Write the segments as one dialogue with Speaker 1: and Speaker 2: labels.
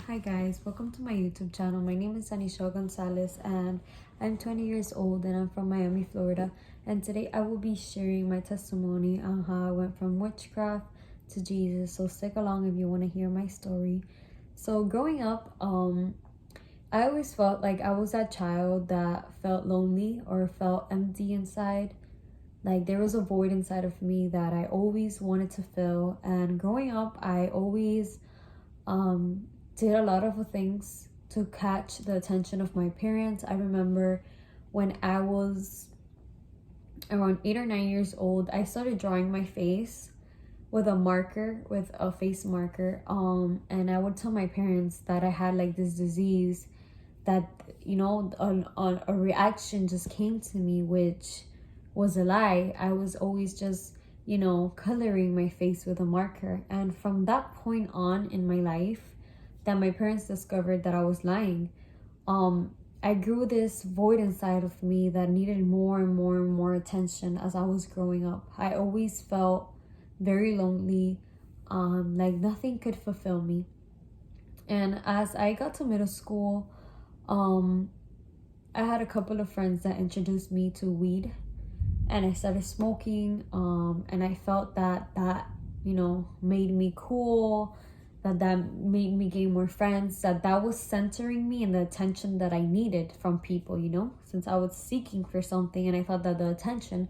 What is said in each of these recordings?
Speaker 1: Hi guys, welcome to my YouTube channel. My name is Anisha Gonzalez and I'm 20 years old and I'm from Miami, Florida. And today I will be sharing my testimony on how I went from witchcraft to Jesus. So stick along if you want to hear my story. So growing up, I always felt like I was that child that felt lonely or felt empty inside. Like there was a void inside of me that I always wanted to fill. And growing up, I always did a lot of things to catch the attention of my parents. I remember when I was around 8 or 9 years old, I started drawing my face with a face marker. And I would tell my parents that I had like this disease that, a reaction just came to me, which was a lie. I was always just, coloring my face with a marker. And from that point on in my life, that my parents discovered that I was lying, I grew this void inside of me that needed more and more and more attention as I was growing up. I always felt very lonely, like nothing could fulfill me. And as I got to middle school, I had a couple of friends that introduced me to weed, and I started smoking, and I felt that made me cool, that made me gain more friends, that was centering me in the attention that I needed from people, since I was seeking for something, and I thought that the attention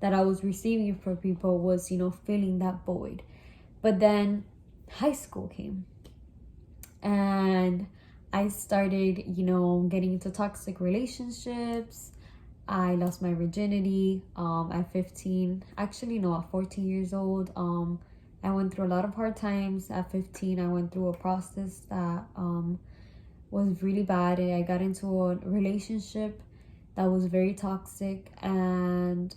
Speaker 1: that I was receiving from people was, filling that void. But then high school came, and I started, getting into toxic relationships. I lost my virginity at 15. Actually, no, at 14 years old. I went through a lot of hard times. At 15, I went through a process that was really bad. I got into a relationship that was very toxic. And,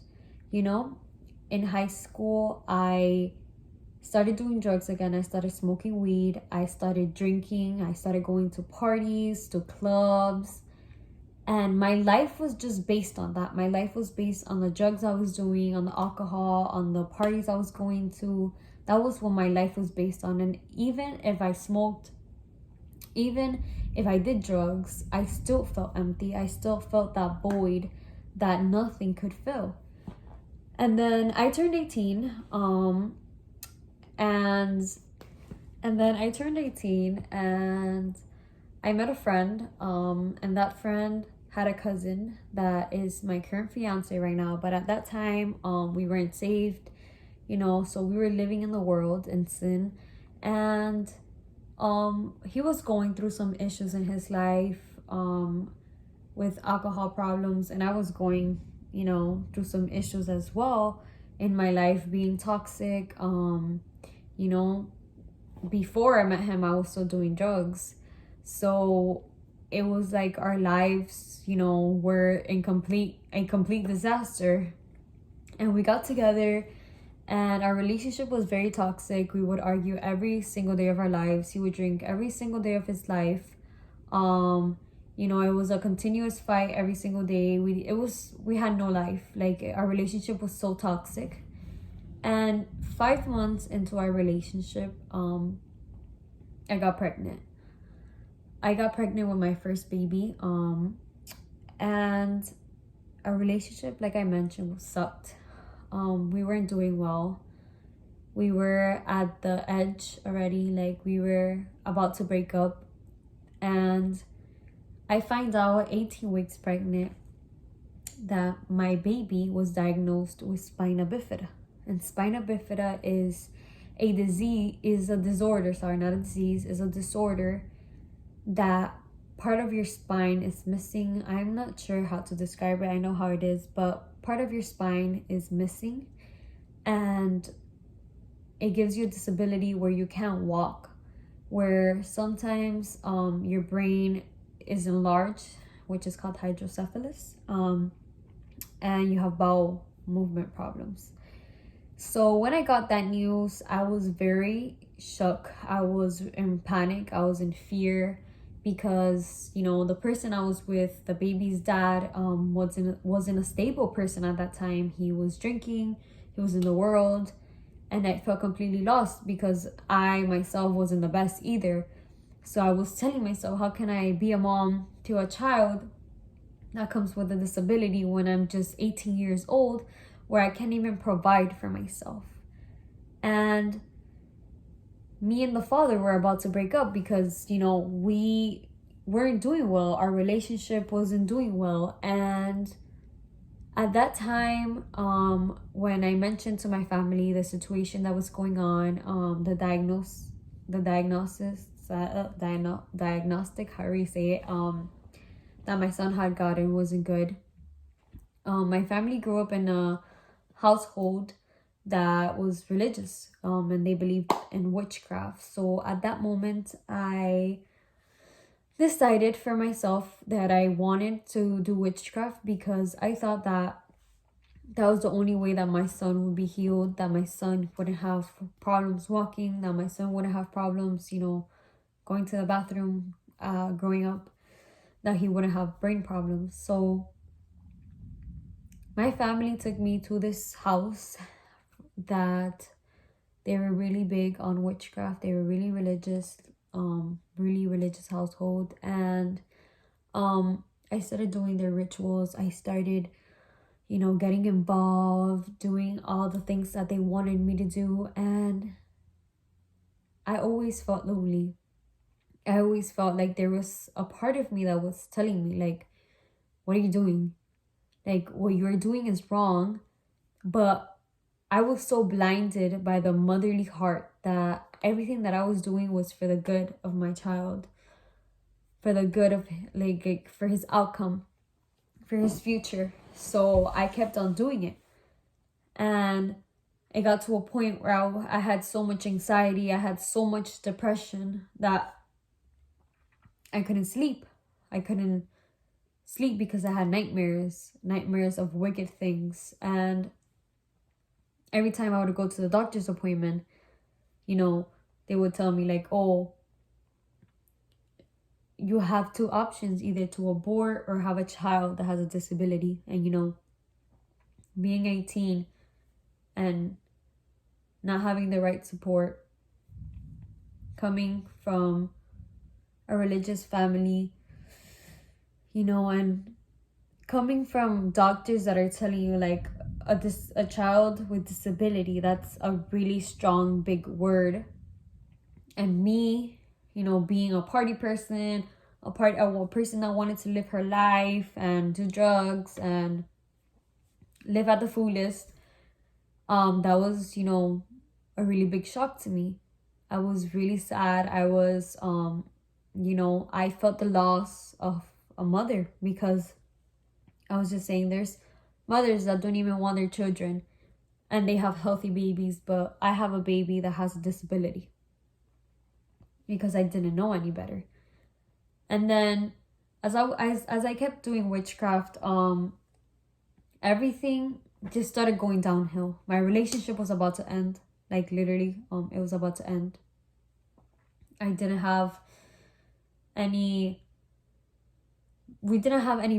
Speaker 1: in high school, I started doing drugs again. I started smoking weed. I started drinking. I started going to parties, to clubs. And my life was just based on that. My life was based on the drugs I was doing, on the alcohol, on the parties I was going to. That was what my life was based on. And even if I smoked, even if I did drugs, I still felt empty. I still felt that void that nothing could fill. And then I turned 18, and then I turned 18 and I met a friend, and that friend had a cousin that is my current fiance right now. But at that time, we weren't saved, so we were living in the world in sin. And he was going through some issues in his life, with alcohol problems, and I was going, through some issues as well in my life, being toxic. Before I met him, I was still doing drugs. So it was like our lives, were a complete disaster. And we got together, and our relationship was very toxic. We would argue every single day of our lives. He would drink every single day of his life. It was a continuous fight every single day. We had no life. Like, our relationship was so toxic. And 5 months into our relationship, I got pregnant. I got pregnant with my first baby, and our relationship, like I mentioned, sucked. We weren't doing well. We were at the edge already, like we were about to break up. And I find out 18 weeks pregnant that my baby was diagnosed with spina bifida. And spina bifida is a disorder, that part of your spine is missing. I'm not sure how to describe it. I know how it is, but part of your spine is missing, and it gives you a disability where you can't walk, where sometimes your brain is enlarged, which is called hydrocephalus, and you have bowel movement problems. So when I got that news, I was very shook. I was in panic. I was in fear, because the person I was with, the baby's dad, wasn't a stable person at that time. He was drinking, he was in the world, and I felt completely lost because I myself wasn't the best either. So I was telling myself, how can I be a mom to a child that comes with a disability when I'm just 18 years old, where I can't even provide for myself? And me and the father were about to break up because, you know, we weren't doing well. Our relationship wasn't doing well. And at that time, when I mentioned to my family the situation that was going on, diagnostic, however you say it, that my son had gotten wasn't good. My family grew up in a household that was religious, and they believed in witchcraft. So at that moment, I decided for myself that I wanted to do witchcraft because I thought that that was the only way that my son would be healed, that my son wouldn't have problems walking, that my son wouldn't have problems, you know, going to the bathroom, growing up, that he wouldn't have brain problems. So my family took me to this house that they were really big on witchcraft. They were really religious household. And I started doing their rituals. I started, you know, getting involved, doing all the things that they wanted me to do. And I always felt lonely. I always felt like there was a part of me that was telling me, like, what are you doing? Like, what you're doing is wrong. But I was so blinded by the motherly heart that everything that I was doing was for the good of my child, for the good of, like for his outcome, for his future. So I kept on doing it. And it got to a point where I had so much anxiety, I had so much depression that I couldn't sleep. I couldn't sleep because I had nightmares of wicked things. And every time I would go to the doctor's appointment, you know, they would tell me like, oh, you have two options, either to abort or have a child that has a disability. And, you know, being 18 and not having the right support, coming from a religious family, you know, and coming from doctors that are telling you like a child with disability, that's a really strong, big word. And me, you know, being a party person, a person that wanted to live her life and do drugs and live at the fullest, that was, you know, a really big shock to me. I was really sad. I was, you know, I felt the loss of a mother because I was just saying there's mothers that don't even want their children and they have healthy babies, but I have a baby that has a disability because I didn't know any better. And then as I kept doing witchcraft, everything just started going downhill. My relationship was about to end. Like literally, it was about to end. We didn't have any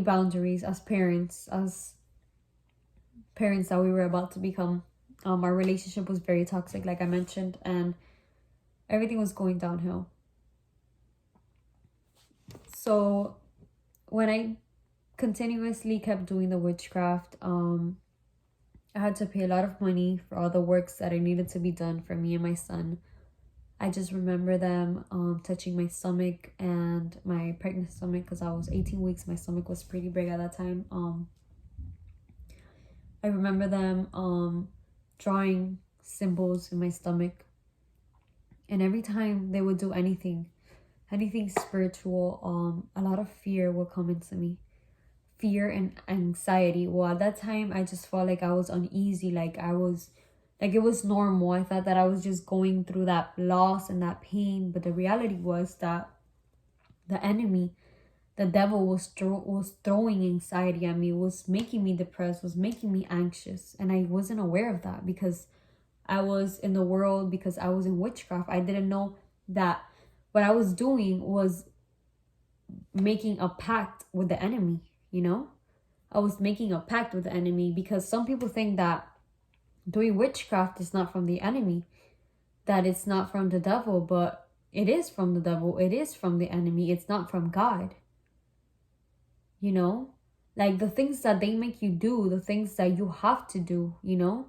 Speaker 1: boundaries as parents that we were about to become. Our relationship was very toxic, like I mentioned, and everything was going downhill. So when I continuously kept doing the witchcraft, I had to pay a lot of money for all the works that I needed to be done for me and my son. I just remember them touching my stomach and my pregnant stomach because I was 18 weeks. My stomach was pretty big at that time. I remember them drawing symbols in my stomach. And every time they would do anything spiritual, a lot of fear would come into me. Fear and anxiety. Well, at that time, I just felt like I was uneasy. Like it was normal. I thought that I was just going through that loss and that pain. But the reality was that the enemy, the devil, was throwing anxiety at me, was making me depressed, was making me anxious. And I wasn't aware of that because I was in the world, because I was in witchcraft. I didn't know that what I was doing was making a pact with the enemy, you know? I was making a pact with the enemy because some people think that doing witchcraft is not from the enemy, that it's not from the devil, but it is from the devil. It is from the enemy. It's not from God. You know, like the things that they make you do, the things that you have to do, you know,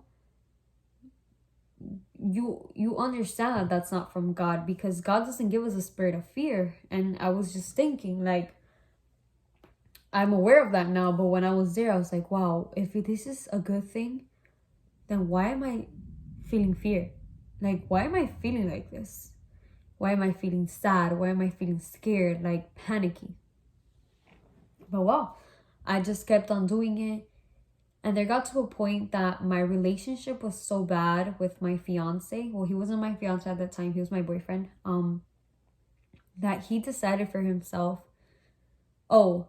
Speaker 1: you understand that that's not from God, because God doesn't give us a spirit of fear. And I was just thinking, like, I'm aware of that now, but when I was there, I was like, wow, if this is a good thing, then why am I feeling fear? Like, why am I feeling like this? Why am I feeling sad? Why am I feeling scared, like panicky? But wow, I just kept on doing it. And there got to a point that my relationship was so bad with my fiance. Well, he wasn't my fiance at that time. He was my boyfriend. That he decided for himself, oh,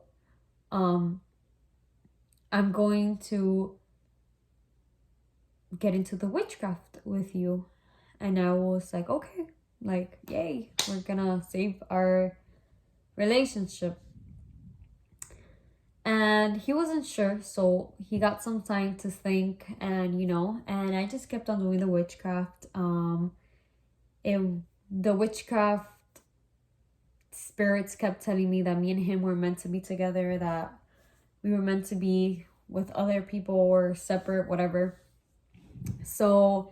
Speaker 1: I'm going to get into the witchcraft with you. And I was like, okay, like, yay, we're gonna save our relationship. And he wasn't sure, so he got some time to think, and you know, and I just kept on doing the witchcraft. The witchcraft spirits kept telling me that me and him were meant to be together, that we were meant to be with other people or separate, whatever. So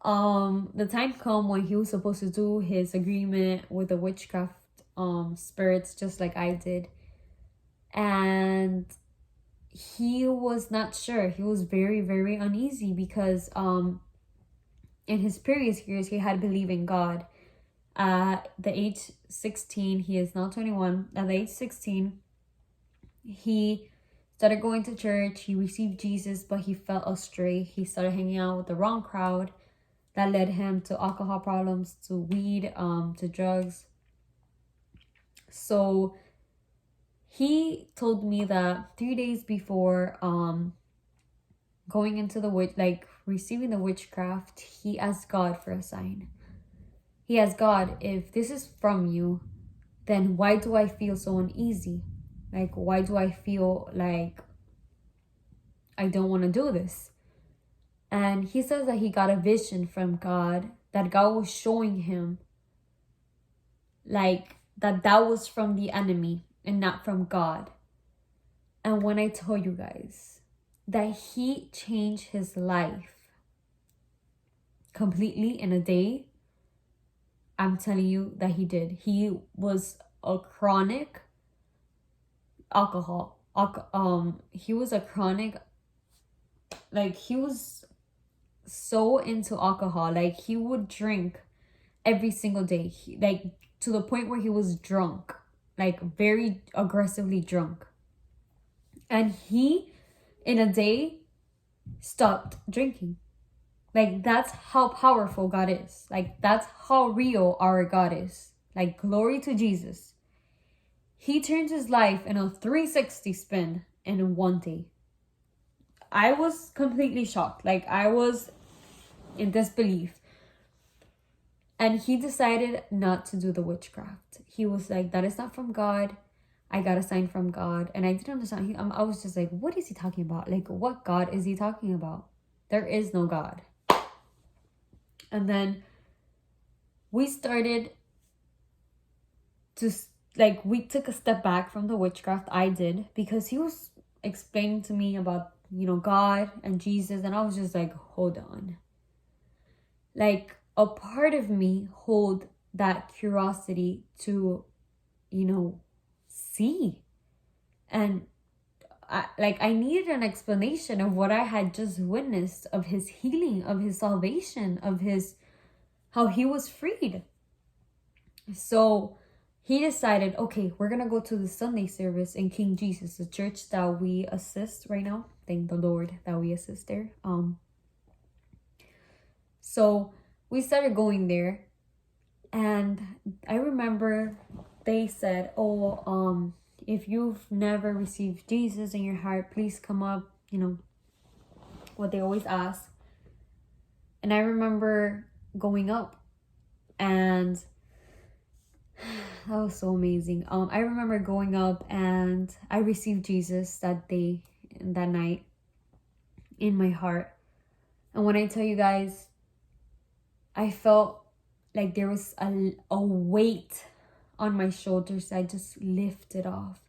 Speaker 1: the time come when he was supposed to do his agreement with the witchcraft spirits, just like I did. And he was not sure. He was very, very uneasy because in his previous years he had believed in God. At the age 16, he is now 21. At the age 16, he started going to church. He received Jesus, but he fell astray. He started hanging out with the wrong crowd. That led him to alcohol problems, to weed, to drugs. So he told me that 3 days before going into the receiving the witchcraft, he asked God for a sign. He asked God, if this is from you, then why do I feel so uneasy? Like, why do I feel like I don't want to do this? And he says that he got a vision from God, that God was showing him like that was from the enemy and not from God. And when I tell you guys that he changed his life completely in a day, I'm telling you that he did. He was a chronic he was a chronic, like, he was so into alcohol. Like, he would drink every single day, like to the point where he was drunk, like very aggressively drunk. And he in a day stopped drinking. Like, that's how powerful God is. Like, that's how real our God is. Like, glory to Jesus. He turned his life in a 360 spin in one day. I was completely shocked. Like, I was in disbelief. And he decided not to do the witchcraft. He was like, that is not from God. I got a sign from God. And I didn't understand. I was just like, what is he talking about? Like, what God is he talking about? There is no God. And then we started to, like, we took a step back from the witchcraft. I did, because he was explaining to me about, you know, God and Jesus. And I was just like, hold on. Like, a part of me hold that curiosity to, you know, see. And I needed an explanation of what I had just witnessed, of his healing, of his salvation, of how he was freed. So he decided, okay, we're gonna go to the Sunday service in King Jesus, the church that we assist right now. Thank the Lord that we assist there. So we started going there, and I remember they said, oh, if you've never received Jesus in your heart, please come up, you know, what they always ask. And I remember going up, and that was so amazing. I remember going up, and I received Jesus that day, that night, in my heart. And when I tell you guys, I felt like there was a weight on my shoulders that just lifted off,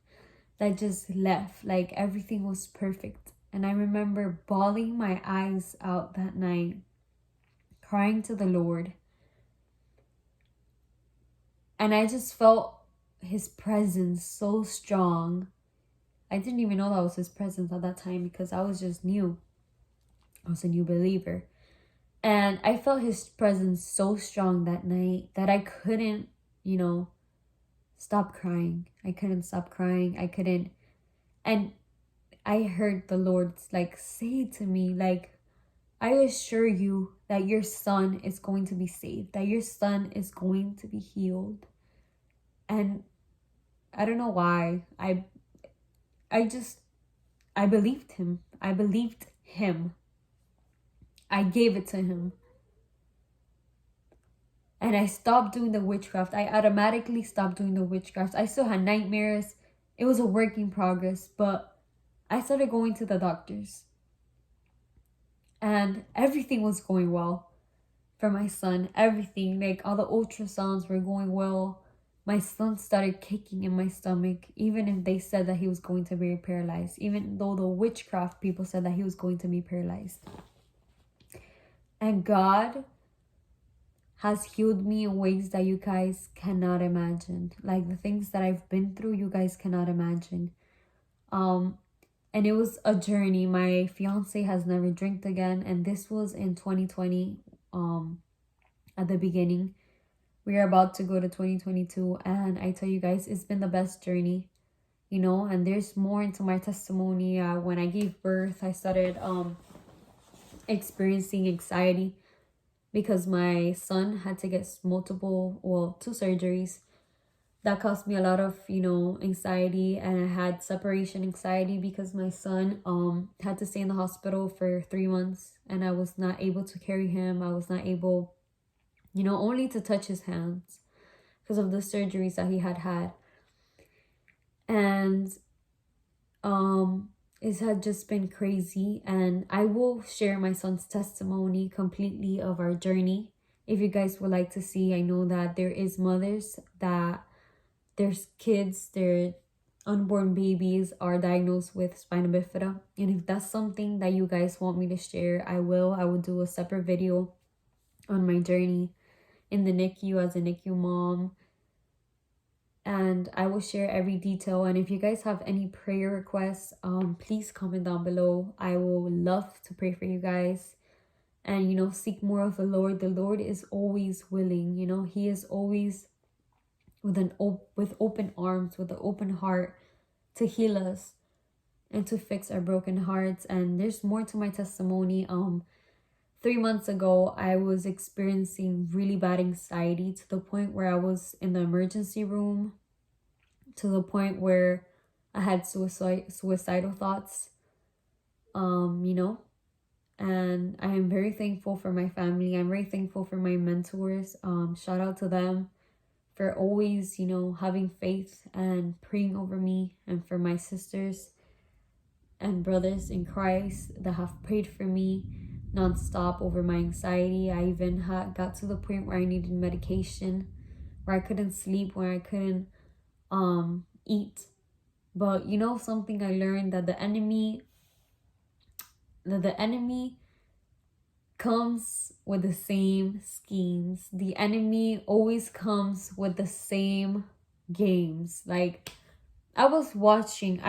Speaker 1: that just left. Like everything was perfect. And I remember bawling my eyes out that night, crying to the Lord. And I just felt his presence so strong. I didn't even know that was his presence at that time because I was just new. I was a new believer. And I felt his presence so strong that night that I couldn't, stop crying. I couldn't stop crying. I couldn't. And I heard the Lord like say to me, like, I assure you that your son is going to be saved, that your son is going to be healed. And I don't know why. I believed him. I believed him. I gave it to him. And I stopped doing the witchcraft. I automatically stopped doing the witchcraft. I still had nightmares. It was a work in progress, but I started going to the doctors. And everything was going well for my son. Everything, like all the ultrasounds were going well. My son started kicking in my stomach, even if they said that he was going to be paralyzed. Even though the witchcraft people said that he was going to be paralyzed. And God has healed me in ways that you guys cannot imagine. Like the things that I've been through, you guys cannot imagine. And it was a journey. My fiance has never drank again, and this was in 2020. At the beginning, we are about to go to 2022, and I tell you guys, it's been the best journey, and there's more into my testimony. When I gave birth, I started experiencing anxiety because my son had to get two surgeries. That caused me a lot of, anxiety, and I had separation anxiety because my son had to stay in the hospital for 3 months, and I was not able to carry him. I was not able, only to touch his hands because of the surgeries that he had. And it had just been crazy, and I will share my son's testimony completely of our journey if you guys would like to see. I know that there is mothers that there's kids, their unborn babies are diagnosed with spina bifida, and if that's something that you guys want me to share, I will do a separate video on my journey in the NICU as a NICU mom, and I will share every detail. And if you guys have any prayer requests, please comment down below. I will love to pray for you guys and seek more of the Lord. The Lord is always willing. He is always with open arms, with an open heart to heal us and to fix our broken hearts. And there's more to my testimony. 3 months ago, I was experiencing really bad anxiety to the point where I was in the emergency room, to the point where I had suicidal thoughts, and I am very thankful for my family. I'm very thankful for my mentors. Shout out to them for always, having faith and praying over me, and for my sisters and brothers in Christ that have prayed for me nonstop over my anxiety. I even got to the point where I needed medication, where I couldn't sleep, where I couldn't eat. But something I learned, that the enemy comes with the same schemes. The enemy always comes with the same games. Like I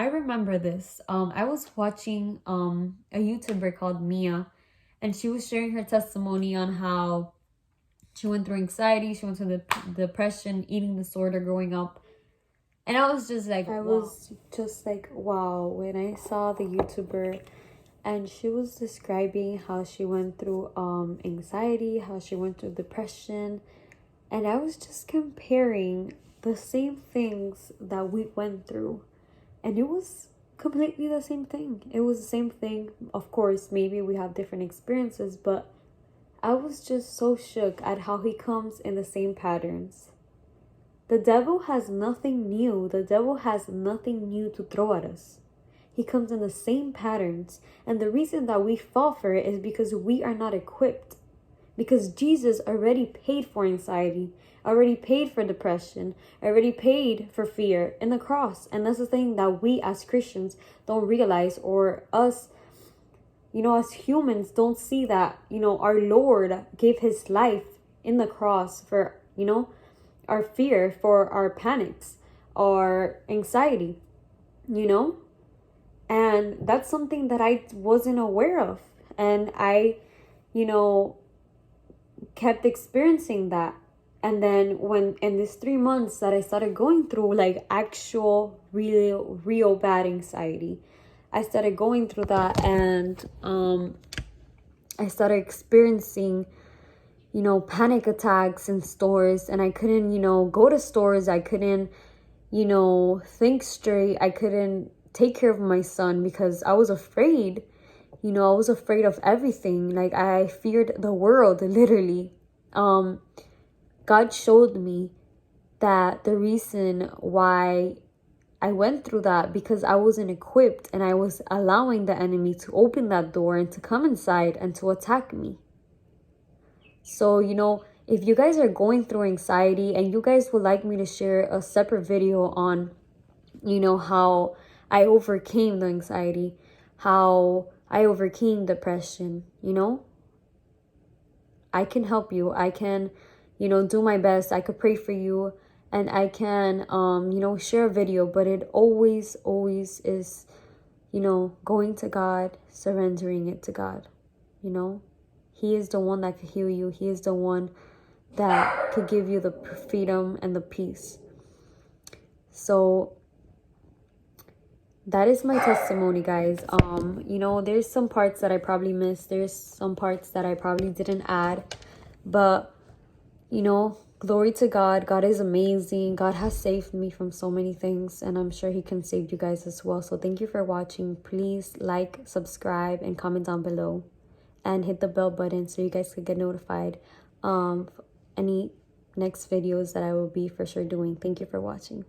Speaker 1: remember this. I was watching a YouTuber called Mia, and she was sharing her testimony on how she went through anxiety, she went through the depression, eating disorder growing up. And I was just like, wow, when I saw the YouTuber and she was describing how she went through anxiety, how she went through depression. And I was just comparing the same things that we went through. And it was completely the same thing. It was the same thing. Of course, maybe we have different experiences, but I was just so shook at how he comes in the same patterns. The devil has nothing new. The devil has nothing new to throw at us. He comes in the same patterns. And the reason that we fall for it is because we are not equipped. because Jesus already paid for anxiety, already paid for depression, already paid for fear in the cross. And that's the thing that we as Christians don't realize, or us, as humans don't see that, our Lord gave his life in the cross for, our fear, for our panics, our anxiety, and that's something that I wasn't aware of. And I, kept experiencing that. And then when in these 3 months that I started going through like actual real bad anxiety, I started going through that, and I started experiencing panic attacks in stores, and I couldn't go to stores. I couldn't think straight. I couldn't take care of my son because I was afraid. I was afraid of everything. Like, I feared the world, literally. God showed me that the reason why I went through that, because I wasn't equipped, and I was allowing the enemy to open that door and to come inside and to attack me. So, if you guys are going through anxiety and you guys would like me to share a separate video on, how I overcame the anxiety, how I overcame depression, I can help you. I can, do my best. I could pray for you, and I can, share a video, but it always is, going to God, surrendering it to God, He is the one that could heal you. He is the one that could give you the freedom and the peace. So that is my testimony, guys. There's some parts that I probably missed. There's some parts that I probably didn't add. But, glory to God. God is amazing. God has saved me from so many things, and I'm sure he can save you guys as well. So thank you for watching. Please like, subscribe, and comment down below. And hit the bell button so you guys can get notified any next videos that I will be for sure doing. Thank you for watching.